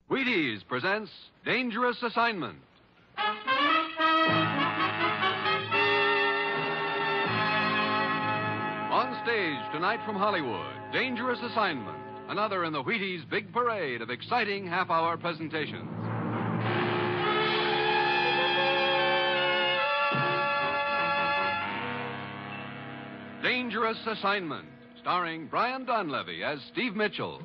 Wheaties presents Dangerous Assignment. On stage tonight from Hollywood, Dangerous Assignment, another in the Wheaties' big parade of exciting half-hour presentations. Dangerous Assignment, starring Brian Donlevy as Steve Mitchell.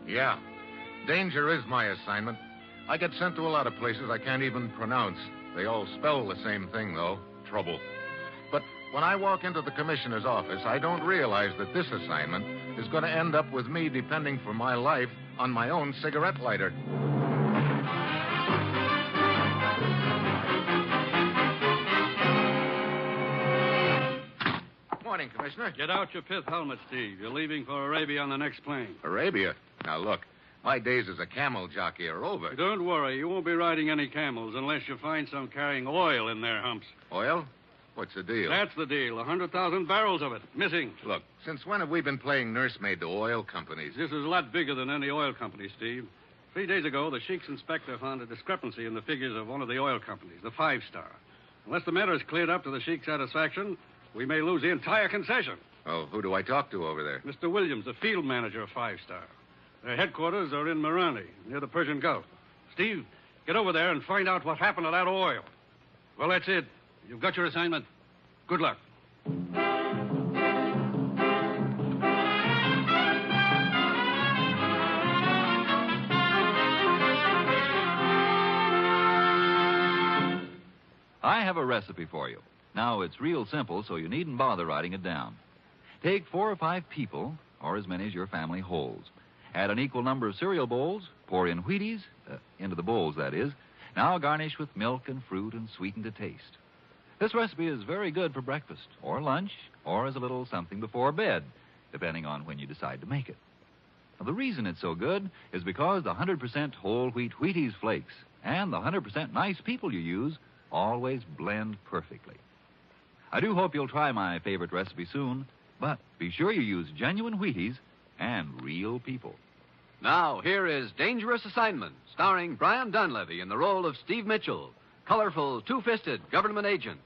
Yeah, danger is my assignment. I get sent to a lot of places I can't even pronounce. They all spell the same thing, though, trouble. But when I walk into the commissioner's office, I don't realize that this assignment is going to end up with me depending for my life on my own cigarette lighter. Morning, Commissioner. Get out your pith helmet, Steve. You're leaving for Arabia on the next plane. Arabia? Now, look, my days as a camel jockey are over. Don't worry. You won't be riding any camels unless you find some carrying oil in their humps. Oil? What's the deal? That's the deal. 100,000 barrels of it. Missing. Look, since when have we been playing nursemaid to oil companies? This is a lot bigger than any oil company, Steve. 3 days ago, the Sheik's inspector found a discrepancy in the figures of one of the oil companies, the 5-Star. Unless the matter is cleared up to the Sheik's satisfaction, we may lose the entire concession. Oh, who do I talk to over there? Mr. Williams, the field manager of 5-Star. Their headquarters are in Marani, near the Persian Gulf. Steve, get over there and find out what happened to that oil. Well, that's it. You've got your assignment. Good luck. I have a recipe for you. Now, it's real simple, so you needn't bother writing it down. Take 4 or 5 people, or as many as your family holds. Add an equal number of cereal bowls, pour in Wheaties, into the bowls, that is. Now garnish with milk and fruit and sweeten to taste. This recipe is very good for breakfast, or lunch, or as a little something before bed, depending on when you decide to make it. Now, the reason it's so good is because the 100% whole wheat Wheaties flakes and the 100% nice people you use always blend perfectly. I do hope you'll try my favorite recipe soon, but be sure you use genuine Wheaties and real people. Now, here is Dangerous Assignment, starring Brian Donlevy in the role of Steve Mitchell, colorful, two-fisted government agent.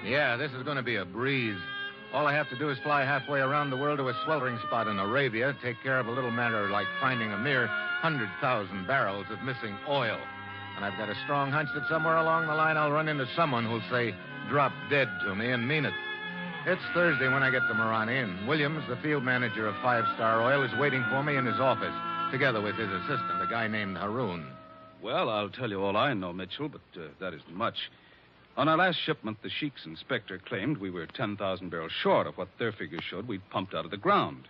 Yeah, this is going to be a breeze. All I have to do is fly halfway around the world to a sweltering spot in Arabia, take care of a little matter like finding a mere 100,000 barrels of missing oil. And I've got a strong hunch that somewhere along the line I'll run into someone who'll say, drop dead to me and mean it. It's Thursday when I get to Marani, and Williams, the field manager of 5-Star Oil, is waiting for me in his office, together with his assistant, a guy named Haroon. Well, I'll tell you all I know, Mitchell, but that isn't much. On our last shipment, the Sheik's inspector claimed we were 10,000 barrels short of what their figures showed we'd pumped out of the ground.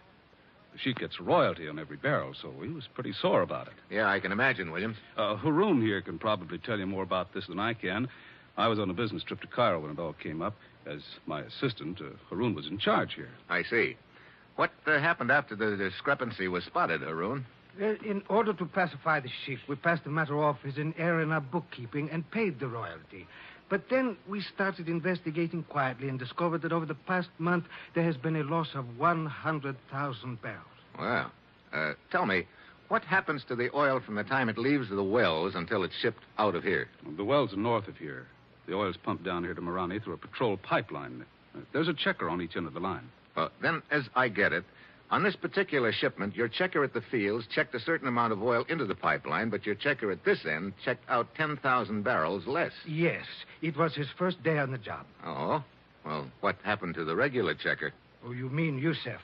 The Sheik gets royalty on every barrel, so he was pretty sore about it. Yeah, I can imagine, Williams. Haroon here can probably tell you more about this than I can. I was on a business trip to Cairo when it all came up. As my assistant, Haroon was in charge here. I see. What happened after the discrepancy was spotted, Haroon? In order to pacify the Sheik, we passed the matter off as an error in our bookkeeping and paid the royalty. But then we started investigating quietly and discovered that over the past month there has been a loss of 100,000 barrels. Well, tell me, what happens to the oil from the time it leaves the wells until it's shipped out of here? The wells are north of here. The oil's pumped down here to Marani through a patrol pipeline. There's a checker on each end of the line. Then, as I get it, on this particular shipment, your checker at the fields checked a certain amount of oil into the pipeline, but your checker at this end checked out 10,000 barrels less. Yes, it was his first day on the job. Oh? Well, what happened to the regular checker? Oh, you mean Yusef.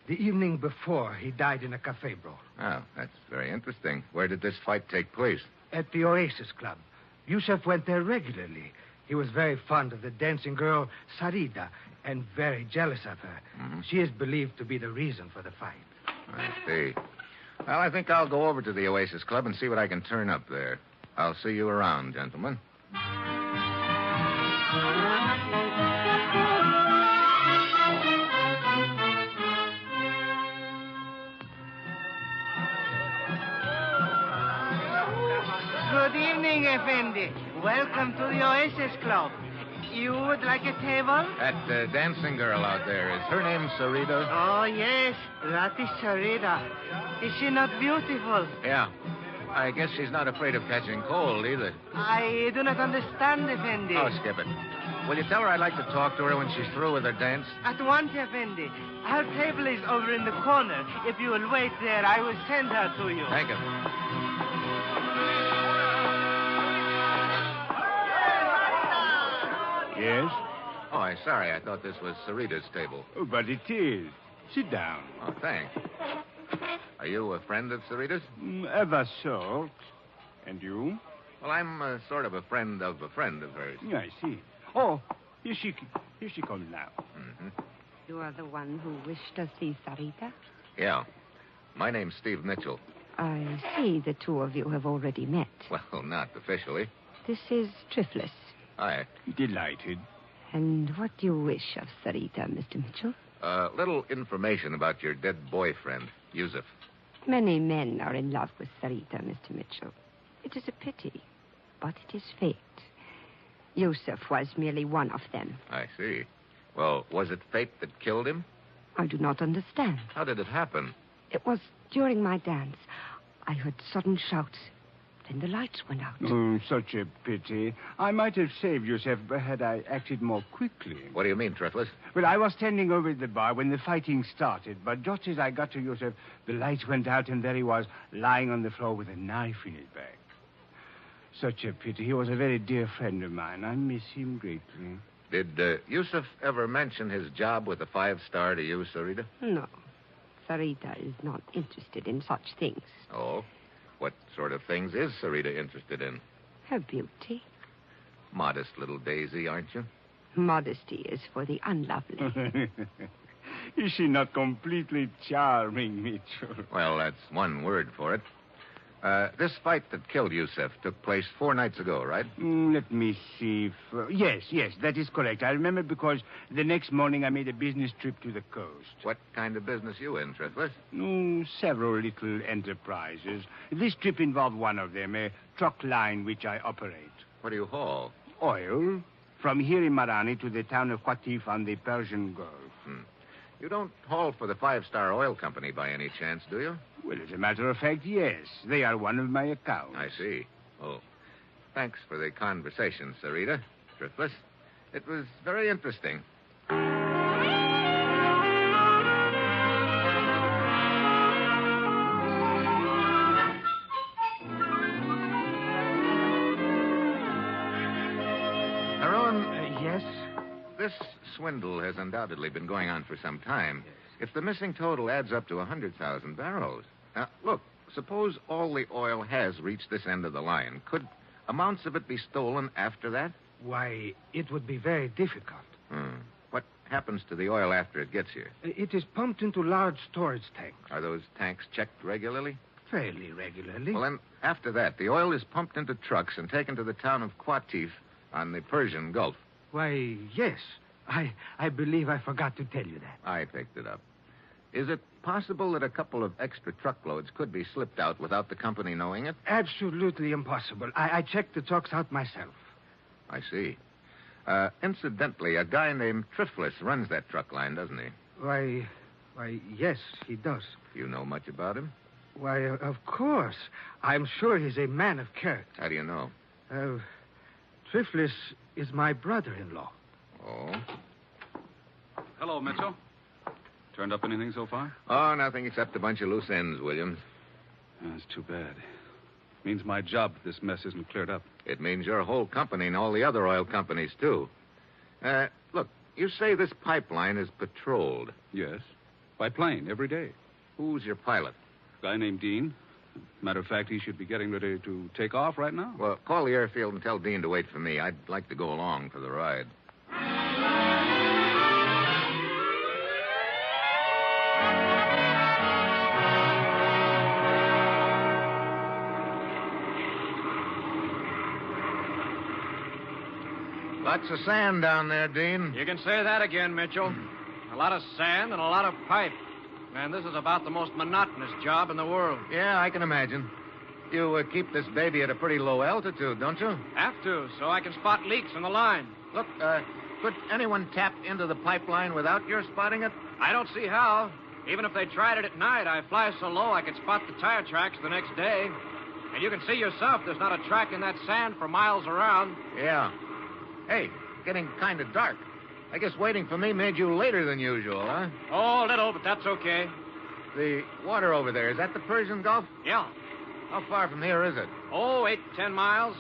The evening before, he died in a cafe brawl. Oh, that's very interesting. Where did this fight take place? At the Oasis Club. Yusef went there regularly. He was very fond of the dancing girl, Sarida, and very jealous of her. Mm-hmm. She is believed to be the reason for the fight. I see. Well, I think I'll go over to the Oasis Club and see what I can turn up there. I'll see you around, gentlemen. Effendi. Welcome to the Oasis Club. You would like a table? That dancing girl out there, is her name Sarita? Oh, yes. That is Sarita. Is she not beautiful? Yeah. I guess she's not afraid of catching cold either. I do not understand, Effendi. Oh, skip it. Will you tell her I'd like to talk to her when she's through with her dance? At once, Effendi. Her table is over in the corner. If you will wait there, I will send her to you. Thank you. Yes? Oh, I'm sorry. I thought this was Sarita's table. Oh, but it is. Sit down. Oh, thanks. Are you a friend of Sarita's? Ever so. And you? Well, I'm sort of a friend of hers. I see. Oh, here she comes now. Mm-hmm. You are the one who wished to see Sarita? Yeah. My name's Steve Mitchell. I see the two of you have already met. Well, not officially. This is Triflis. Hi. Delighted. And what do you wish of Sarita, Mr. Mitchell? Little information about your dead boyfriend, Yusuf. Many men are in love with Sarita, Mr. Mitchell. It is a pity, but it is fate. Yusuf was merely one of them. I see. Well, was it fate that killed him? I do not understand. How did it happen? It was during my dance. I heard sudden shouts. Then the lights went out. Oh, such a pity. I might have saved Yusuf had I acted more quickly. What do you mean, Triflis? Well, I was standing over at the bar when the fighting started, but just as I got to Yusuf, the lights went out and there he was, lying on the floor with a knife in his back. Such a pity. He was a very dear friend of mine. I miss him greatly. Did Yusuf ever mention his job with the 5-star to you, Sarita? No. Sarita is not interested in such things. Oh? What sort of things is Sarita interested in? Her beauty. Modest little daisy, aren't you? Modesty is for the unlovely. Is she not completely charming, Mitchell? Well, that's one word for it. This fight that killed Yusuf took place 4 nights ago, right? Let me see. Yes, that is correct. I remember because the next morning I made a business trip to the coast. What kind of business you in, Triflis? Several little enterprises. This trip involved one of them, a truck line which I operate. What do you haul? Oil. From here in Marani to the town of Qatif on the Persian Gulf. You don't haul for the 5-star oil company by any chance, do you? Well, as a matter of fact, yes. They are one of my accounts. I see. Oh, thanks for the conversation, Sarita. Triflis. It was very interesting. Yes? This swindle has undoubtedly been going on for some time. If the missing total adds up to 100,000 barrels. Now, look, suppose all the oil has reached this end of the line. Could amounts of it be stolen after that? Why, it would be very difficult. What happens to the oil after it gets here? It is pumped into large storage tanks. Are those tanks checked regularly? Fairly regularly. Well, then, after that, the oil is pumped into trucks and taken to the town of Qatif on the Persian Gulf. Why, yes. I believe I forgot to tell you that. I picked it up. Is it possible that a couple of extra truckloads could be slipped out without the company knowing it? Absolutely impossible. I checked the trucks out myself. I see. Incidentally, a guy named Triflis runs that truck line, doesn't he? Why, yes, he does. You know much about him? Why, of course. I'm sure he's a man of character. How do you know? Triflis is my brother-in-law. Oh? Hello, Mitchell. Turned up anything so far? Oh, nothing except a bunch of loose ends, Williams. That's too bad. Means my job if this mess isn't cleared up. It means your whole company and all the other oil companies, too. Look, you say this pipeline is patrolled. Yes. By plane, every day. Who's your pilot? Guy named Dean. Matter of fact, he should be getting ready to take off right now. Well, call the airfield and tell Dean to wait for me. I'd like to go along for the ride. Lots of sand down there, Dean. You can say that again, Mitchell. A lot of sand and a lot of pipe. Man, this is about the most monotonous job in the world. Yeah, I can imagine. You keep this baby at a pretty low altitude, don't you? Have to, so I can spot leaks in the line. Look, could anyone tap into the pipeline without your spotting it? I don't see how. Even if they tried it at night, I fly so low I could spot the tire tracks the next day. And you can see yourself there's not a track in that sand for miles around. Yeah. Hey, getting kind of dark. I guess waiting for me made you later than usual, huh? Oh, a little, but that's okay. The water over there, is that the Persian Gulf? Yeah. How far from here is it? Oh, 8 to 10 miles.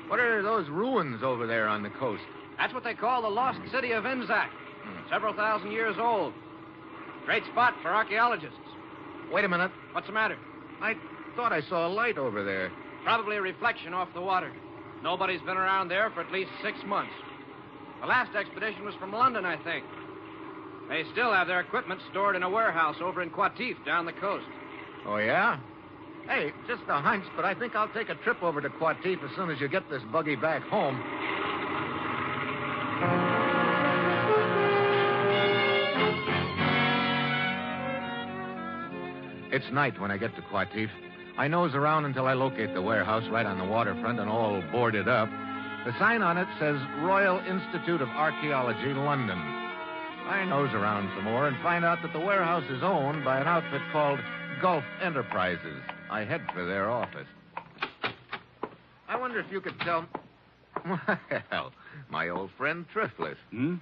What are those ruins over there on the coast? That's what they call the lost city of Inzak. Several thousand years old. Great spot for archaeologists. Wait a minute. What's the matter? I thought I saw a light over there. Probably a reflection off the water. Nobody's been around there for at least 6 months. The last expedition was from London, I think. They still have their equipment stored in a warehouse over in Qatif down the coast. Oh, yeah? Hey, just a hunch, but I think I'll take a trip over to Qatif as soon as you get this buggy back home. It's night when I get to Qatif. I nose around until I locate the warehouse right on the waterfront and all boarded up. The sign on it says Royal Institute of Archaeology, London. I nose around some more and find out that the warehouse is owned by an outfit called Gulf Enterprises. I head for their office. I wonder if you could tell... Well, my old friend Triflis. Hmm?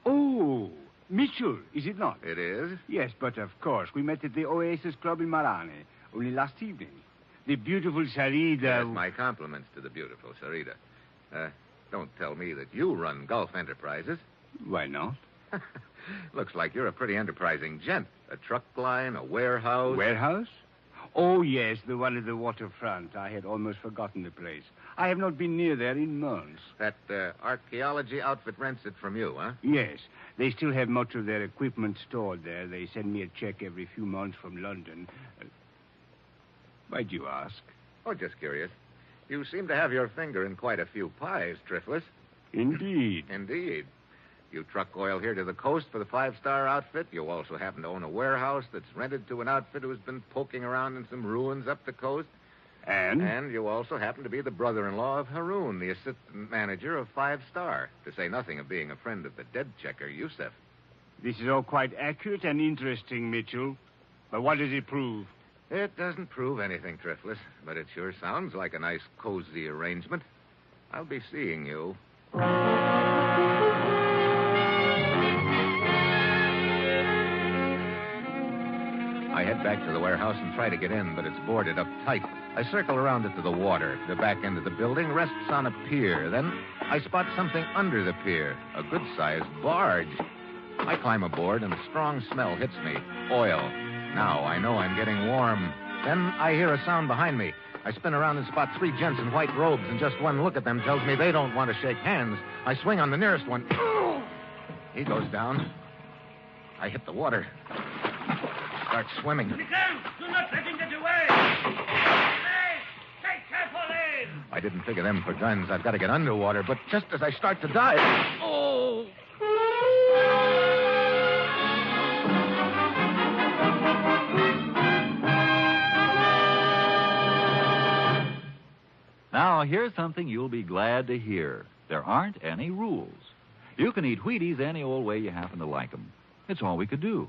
Oh, Mitchell, is it not? It is? Yes, but of course. We met at the Oasis Club in Marane only last evening. The beautiful Sarida... Yes, my compliments to the beautiful Sarida. Don't tell me that you run Gulf Enterprises. Why not? Looks like you're a pretty enterprising gent. A truck line, a warehouse. Warehouse? Oh, yes, the one at the waterfront. I had almost forgotten the place. I have not been near there in months. That archaeology outfit rents it from you, huh? Yes. They still have much of their equipment stored there. They send me a check every few months from London. Why'd you ask? Oh, just curious. You seem to have your finger in quite a few pies, Triflis. Indeed. Indeed. You truck oil here to the coast for the five-star outfit. You also happen to own a warehouse that's rented to an outfit who's been poking around in some ruins up the coast. And? And you also happen to be the brother-in-law of Haroun, the assistant manager of Five Star, to say nothing of being a friend of the dead checker, Yusef. This is all quite accurate and interesting, Mitchell. But what does it prove? It doesn't prove anything, Triflis, but it sure sounds like a nice, cozy arrangement. I'll be seeing you. I head back to the warehouse and try to get in, but it's boarded up tight. I circle around it to the water. The back end of the building rests on a pier. Then I spot something under the pier, a good-sized barge. I climb aboard, and a strong smell hits me. Oil. Now I know I'm getting warm. Then I hear a sound behind me. I spin around and spot three gents in white robes, and just one look at them tells me they don't want to shake hands. I swing on the nearest one. He goes down. I hit the water. Start swimming. Do not let him get away! Hey, take carefully! I didn't figure them for guns. I've got to get underwater, but just as I start to dive... Oh! Now, here's something you'll be glad to hear. There aren't any rules. You can eat Wheaties any old way you happen to like them. It's all we could do.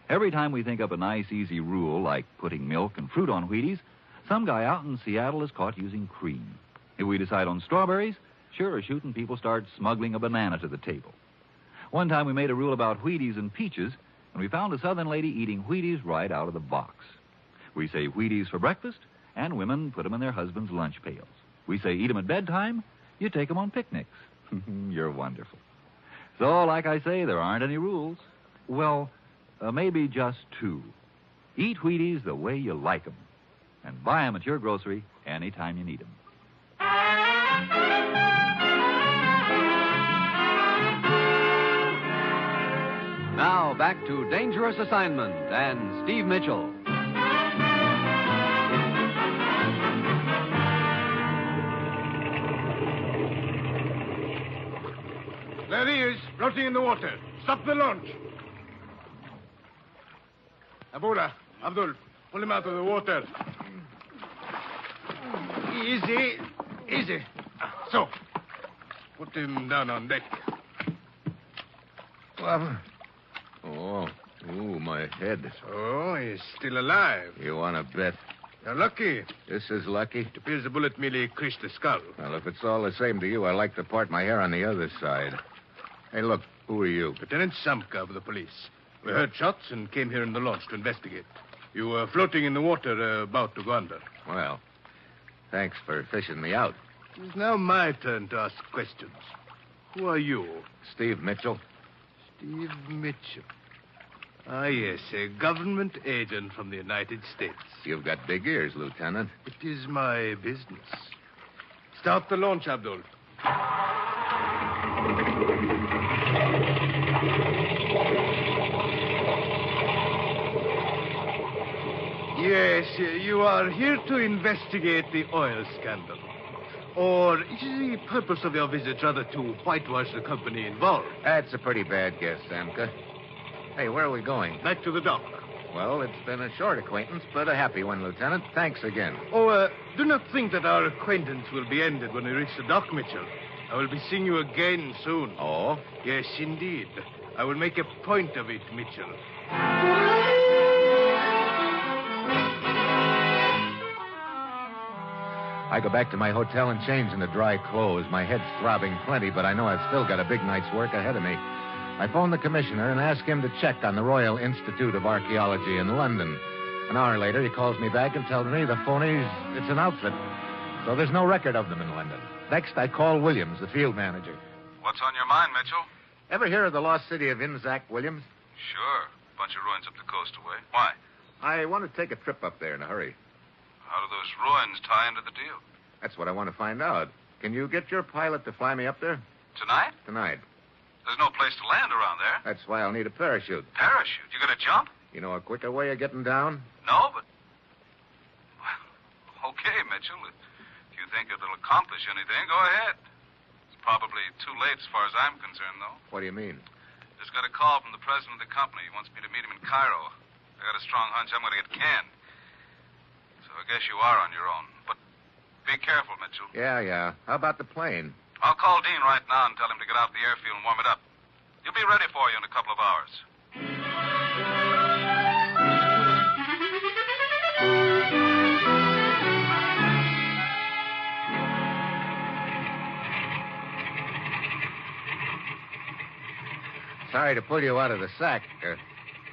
Every time we think up a nice, easy rule, like putting milk and fruit on Wheaties, some guy out in Seattle is caught using cream. If we decide on strawberries, sure as shooting, people start smuggling a banana to the table. One time we made a rule about Wheaties and peaches, and we found a southern lady eating Wheaties right out of the box. We say Wheaties for breakfast, and women put them in their husbands' lunch pails. We say eat them at bedtime, you take them on picnics. You're wonderful. So, like I say, there aren't any rules. Well, maybe just two. Eat Wheaties the way you like them, and buy them at your grocery anytime you need them. Now, back to Dangerous Assignment and Steve Mitchell. There he is, floating in the water. Stop the launch. Abura, Abdul, pull him out of the water. Easy. Easy. So, put him down on deck. Well, ooh, my head. Oh, he's still alive. You want to bet? You're lucky. This is lucky? It appears the bullet merely creased the skull. Well, if it's all the same to you, I like to part my hair on the other side. Hey, look, who are you? Lieutenant Samka of the police. We heard shots and came here in the launch to investigate. You were floating in the water about to go under. Well, thanks for fishing me out. It's now my turn to ask questions. Who are you? Steve Mitchell. Steve Mitchell. Ah, yes, a government agent from the United States. You've got big ears, Lieutenant. It is my business. Start the launch, Abdul. Yes, you are here to investigate the oil scandal. Or is the purpose of your visit rather to whitewash the company involved? That's a pretty bad guess, Samka. Hey, where are we going? Back to the dock. Well, it's been a short acquaintance, but a happy one, Lieutenant. Thanks again. Oh, do not think that our acquaintance will be ended when we reach the dock, Mitchell. I will be seeing you again soon. Oh? Yes, indeed. I will make a point of it, Mitchell. I go back to my hotel and change into dry clothes. My head's throbbing plenty, but I know I've still got a big night's work ahead of me. I phone the commissioner and ask him to check on the Royal Institute of Archaeology in London. An hour later, he calls me back and tells me the phonies, it's an outfit. So there's no record of them in London. Next, I call Williams, the field manager. What's on your mind, Mitchell? Ever hear of the lost city of Inzac, Williams? Sure. Bunch of ruins up the coast away. Why? I want to take a trip up there in a hurry. How do those ruins tie into the deal? That's what I want to find out. Can you get your pilot to fly me up there? Tonight? Tonight. There's no place to land around there. That's why I'll need a parachute. Parachute? You gonna jump? You know a quicker way of getting down? No, but... Well, okay, Mitchell. If you think it'll accomplish anything, go ahead. It's probably too late as far as I'm concerned, though. What do you mean? Just got a call from the president of the company. He wants me to meet him in Cairo. I got a strong hunch I'm going to get canned. So I guess you are on your own. But be careful, Mitchell. Yeah. How about the plane? I'll call Dean right now and tell him to get out the airfield and warm it up. He'll be ready for you in a couple of hours. Sorry to pull you out of the sack,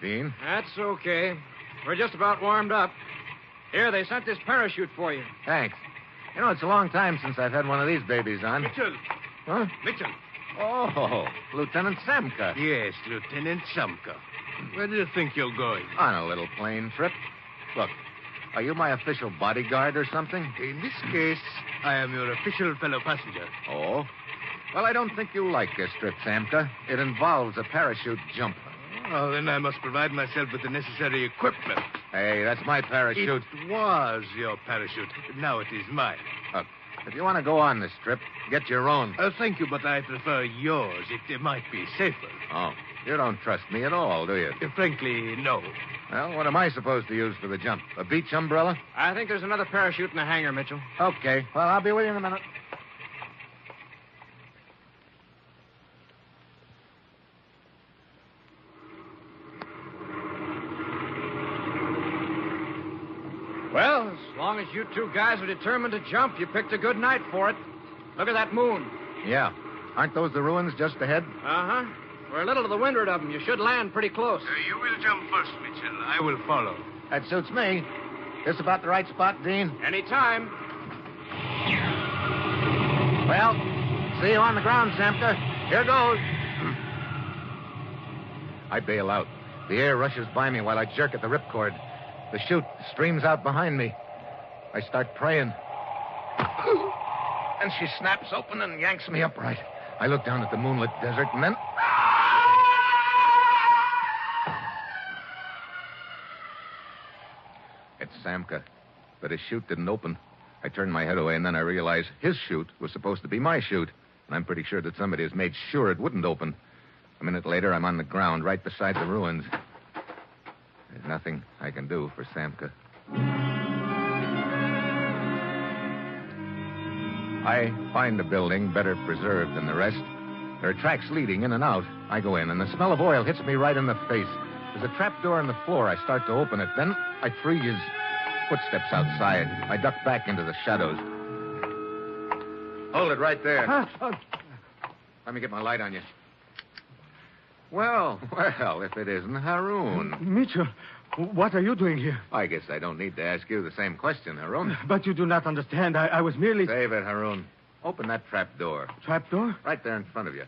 Dean. That's okay. We're just about warmed up. Here, they sent this parachute for you. Thanks. You know, it's a long time since I've had one of these babies on. Mitchell. Huh? Mitchell. Oh, Lieutenant Samka. Yes, Lieutenant Samka. Where do you think you're going? On a little plane trip. Look, are you my official bodyguard or something? In this case, I am your official fellow passenger. Oh? Well, I don't think you'll like this trip, Samka. It involves a parachute jump. Oh, then I must provide myself with the necessary equipment. Hey, that's my parachute. It was your parachute. Now it is mine. Look, if you want to go on this trip, get your own. Thank you, but I prefer yours. It might be safer. Oh, you don't trust me at all, do you? Frankly, no. Well, what am I supposed to use for the jump? A beach umbrella? I think there's another parachute in the hangar, Mitchell. Okay. Well, I'll be with you in a minute. Well, as long as you two guys are determined to jump, you picked a good night for it. Look at that moon. Yeah. Aren't those the ruins just ahead? Uh-huh. We're a little to the windward of them. You should land pretty close. You will jump first, Mitchell. I will follow. That suits me. This about the right spot, Dean? Anytime. Well, see you on the ground, Samka. Here goes. I bail out. The air rushes by me while I jerk at the ripcord. The chute streams out behind me. I start praying. And she snaps open and yanks me upright. I look down at the moonlit desert and then... It's Samka. But his chute didn't open. I turned my head away and then I realized his chute was supposed to be my chute. And I'm pretty sure that somebody has made sure it wouldn't open. A minute later, I'm on the ground right beside the ruins. There's nothing I can do for Samka. I find a building better preserved than the rest. There are tracks leading in and out. I go in, and the smell of oil hits me right in the face. There's a trap door in the floor. I start to open it. Then I freeze. Footsteps outside. I duck back into the shadows. Hold it right there. Let me get my light on you. Well, if it isn't Haroun. Mitchell, what are you doing here? I guess I don't need to ask you the same question, Haroun. But you do not understand. I was merely... Save it, Haroun. Open that trap door. Trap door? Right there in front of you.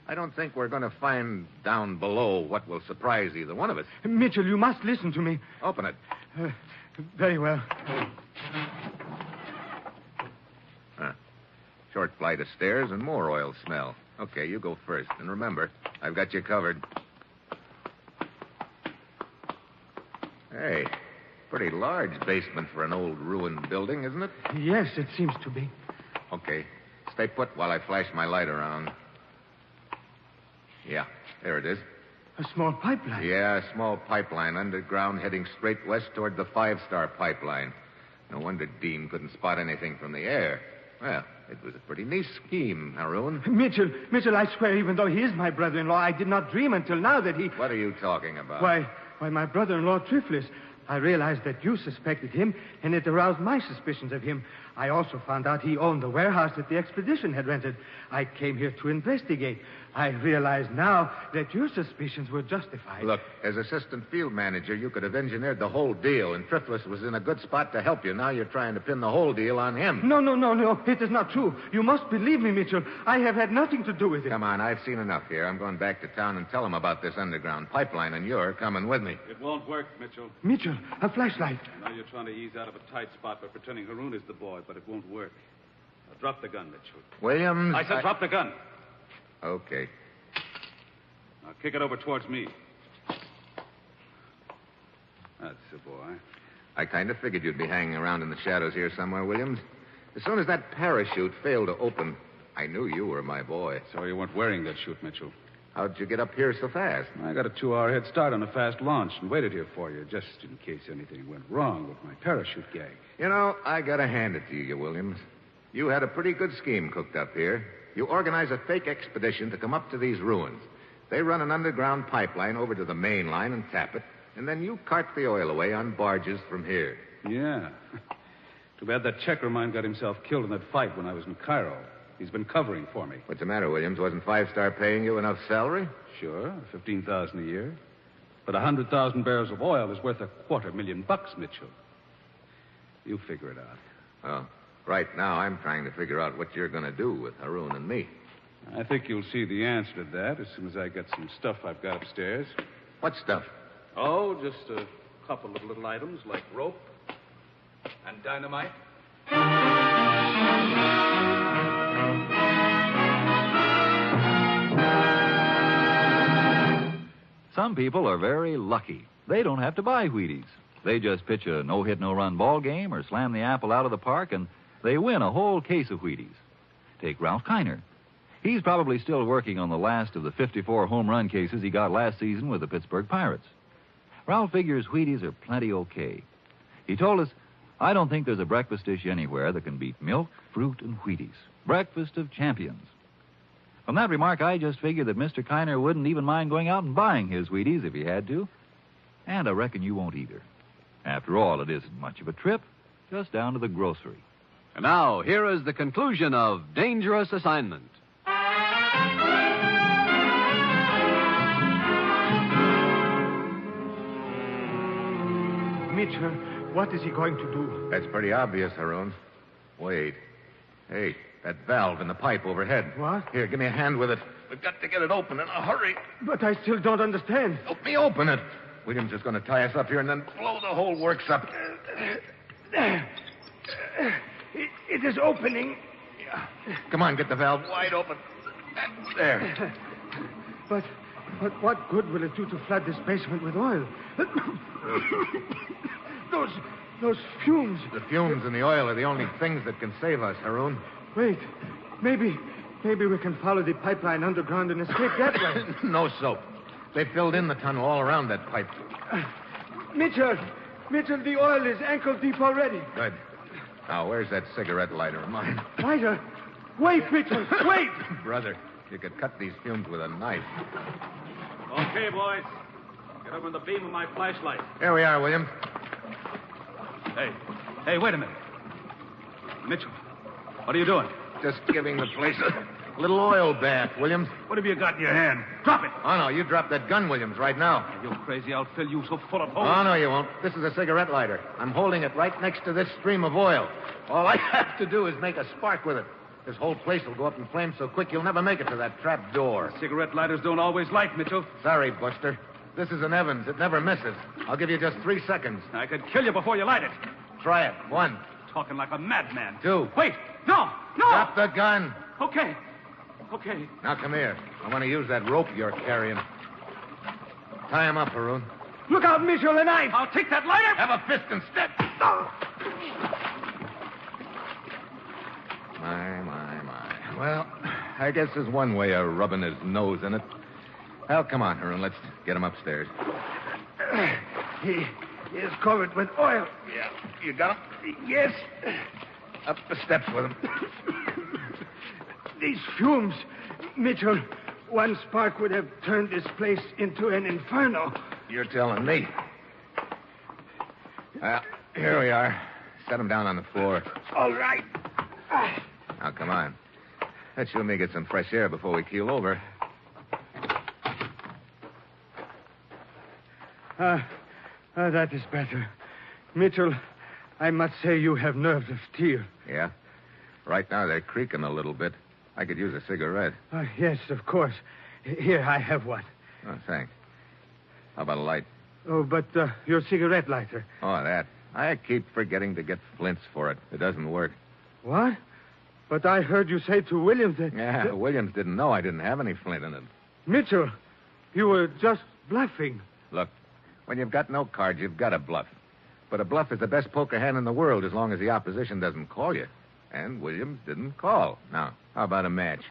I don't think we're going to find down below what will surprise either one of us. Mitchell, you must listen to me. Open it. Very well. Short flight of stairs and more oil smell. Okay, you go first. And remember, I've got you covered. Hey, pretty large basement for an old ruined building, isn't it? Yes, it seems to be. Okay. Stay put while I flash my light around. Yeah, there it is. A small pipeline? Yeah, a small pipeline underground heading straight west toward the 5-star pipeline. No wonder Dean couldn't spot anything from the air. Well, it was a pretty neat scheme, Haroun. Mitchell, I swear, even though he is my brother-in-law, I did not dream until now that he... What are you talking about? Why, my brother-in-law, Triflis. I realized that you suspected him, and it aroused my suspicions of him. I also found out he owned the warehouse that the expedition had rented. I came here to investigate. I realize now that your suspicions were justified. Look, as assistant field manager, you could have engineered the whole deal, and Triflis was in a good spot to help you. Now you're trying to pin the whole deal on him. No. It is not true. You must believe me, Mitchell. I have had nothing to do with it. Come on, I've seen enough here. I'm going back to town and tell him about this underground pipeline, and you're coming with me. It won't work, Mitchell. Mitchell, a flashlight. I know you're trying to ease out of a tight spot by pretending Haroun is the boy, but it won't work. Now, drop the gun, Mitchell. Williams. I said drop the gun. Okay. Now kick it over towards me. That's the boy. I kind of figured you'd be hanging around in the shadows here somewhere, Williams. As soon as that parachute failed to open, I knew you were my boy. So you weren't wearing that chute, Mitchell. How'd you get up here so fast? I got a 2-hour head start on a fast launch and waited here for you, just in case anything went wrong with my parachute gag. You know, I gotta hand it to you, Williams. You had a pretty good scheme cooked up here. You organize a fake expedition to come up to these ruins. They run an underground pipeline over to the main line and tap it, and then you cart the oil away on barges from here. Yeah. Too bad that checker of mine got himself killed in that fight when I was in Cairo. He's been covering for me. What's the matter, Williams? Wasn't 5-star paying you enough salary? Sure, $15,000 a year. But 100,000 barrels of oil is worth $250,000, Mitchell. You figure it out. Well, right now I'm trying to figure out what you're going to do with Haroun and me. I think you'll see the answer to that as soon as I get some stuff I've got upstairs. What stuff? Oh, just a couple of little items like rope and dynamite. Some people are very lucky. They don't have to buy Wheaties. They just pitch a no-hit, no-run ball game or slam the apple out of the park, and they win a whole case of Wheaties. Take Ralph Kiner. He's probably still working on the last of the 54 home run cases he got last season with the Pittsburgh Pirates. Ralph figures Wheaties are plenty okay. He told us, I don't think there's a breakfast dish anywhere that can beat milk, fruit, and Wheaties. Breakfast of champions. From that remark, I just figured that Mr. Kiner wouldn't even mind going out and buying his Wheaties if he had to. And I reckon you won't either. After all, it isn't much of a trip, just down to the grocery. And now, here is the conclusion of Dangerous Assignment. Mitchell, what is he going to do? That's pretty obvious, Haroun. Wait. Hey, that valve in the pipe overhead. What? Here, give me a hand with it. We've got to get it open in a hurry. But I still don't understand. Help me open it. Williams is going to tie us up here and then blow the whole works up. It is opening. Come on, get the valve wide open. There. But what good will it do to flood this basement with oil? Those fumes. The fumes and the oil are the only things that can save us, Haroun. Wait. Maybe we can follow the pipeline underground and escape that way. No soap. They filled in the tunnel all around that pipe. Mitchell, the oil is ankle deep already. Good. Now, where's that cigarette lighter of mine? Lighter? Wait, Mitchell, wait! Brother, you could cut these fumes with a knife. Okay, boys. Get over the beam of my flashlight. Here we are, William. Hey, wait a minute. Mitchell, what are you doing? Just giving the place a little oil bath, Williams. What have you got in your hand? Drop it. Oh, no, you drop that gun, Williams, right now. You crazy. I'll fill you so full of holes. Oh, no, you won't. This is a cigarette lighter. I'm holding it right next to this stream of oil. All I have to do is make a spark with it. This whole place will go up in flames so quick you'll never make it to that trap door. Cigarette lighters don't always light, Mitchell. Sorry, Buster. This is an Evans. It never misses. I'll give you just 3 seconds. I could kill you before you light it. Try it. 1. Talking like a madman. 2. Wait. No. Drop the gun. Okay. Now, come here. I want to use that rope you're carrying. Tie him up, Haroon. Look out, Mitchell, a knife! I'll take that lighter. Have a fist and step. My. Well, I guess there's one way of rubbing his nose in it. Well, come on, Haroon. Let's get him upstairs. He is covered with oil. Yeah. You got him? Yes. Up the steps with him. These fumes, Mitchell, one spark would have turned this place into an inferno. You're telling me. Well, here we are. Set him down on the floor. All right. Now, come on. Let's you and me get some fresh air before we keel over. That is better. Mitchell, I must say you have nerves of steel. Yeah? Right now, they're creaking a little bit. I could use a cigarette. Yes, of course. Here, I have one. Oh, thanks. How about a light? Oh, but your cigarette lighter. Oh, that. I keep forgetting to get flints for it. It doesn't work. What? But I heard you say to Williams that... Yeah, Williams didn't know I didn't have any flint in it. Mitchell, you were just bluffing. Look, when you've got no cards, you've got to bluff. But a bluff is the best poker hand in the world as long as the opposition doesn't call you. And Williams didn't call. Now, how about a match?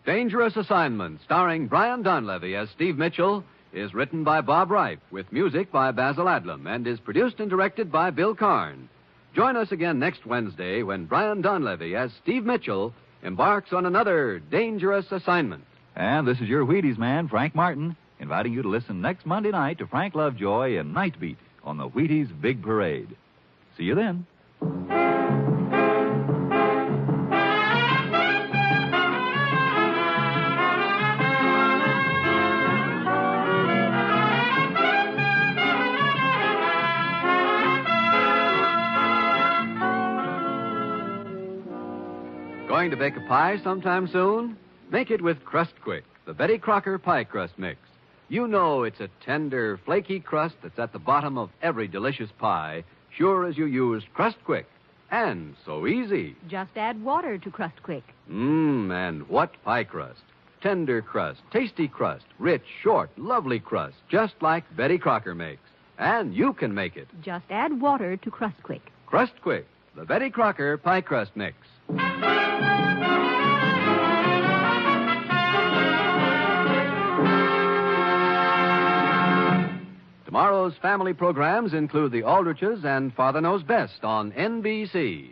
Dangerous Assignment, starring Brian Donlevy as Steve Mitchell, is written by Bob Reif, with music by Basil Adlam, and is produced and directed by Bill Karn. Join us again next Wednesday when Brian Donlevy as Steve Mitchell embarks on another dangerous assignment. And this is your Wheaties man, Frank Martin, inviting you to listen next Monday night to Frank Lovejoy and Night Beat on the Wheaties Big Parade. See you then. Going to bake a pie sometime soon? Make it with Crust Quick, the Betty Crocker pie crust mix. You know it's a tender, flaky crust that's at the bottom of every delicious pie, sure as you used Crust Quick. And so easy. Just add water to Crust Quick. And what pie crust? Tender crust, tasty crust, rich, short, lovely crust, just like Betty Crocker makes. And you can make it. Just add water to Crust Quick. Crust Quick, the Betty Crocker pie crust mix. Tomorrow's family programs include The Aldriches and Father Knows Best on NBC.